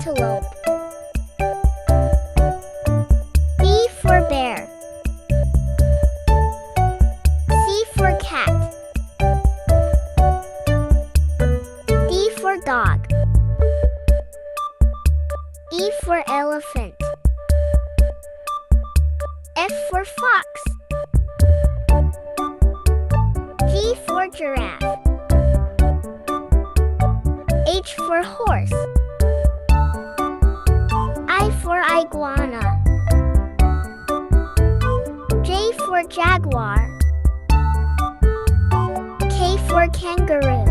antelope. B for bear. C for cat. D for dog. E for elephant. F for fox. G for giraffe. H for horse. I for iguana. J for jaguar. K for kangaroo.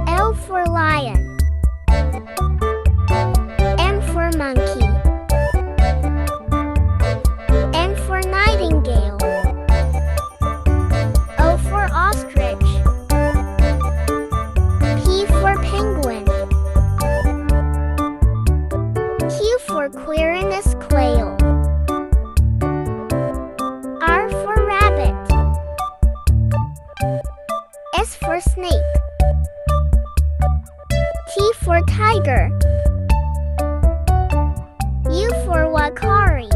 L for lion. M for monkey. N for nightingale. O for ostrich. P for penguin. Q for Quirinus quail. R for rabbit. S for snake. T for tiger. U for wakari.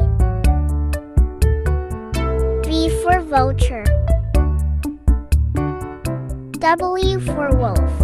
V for vulture. W for wolf.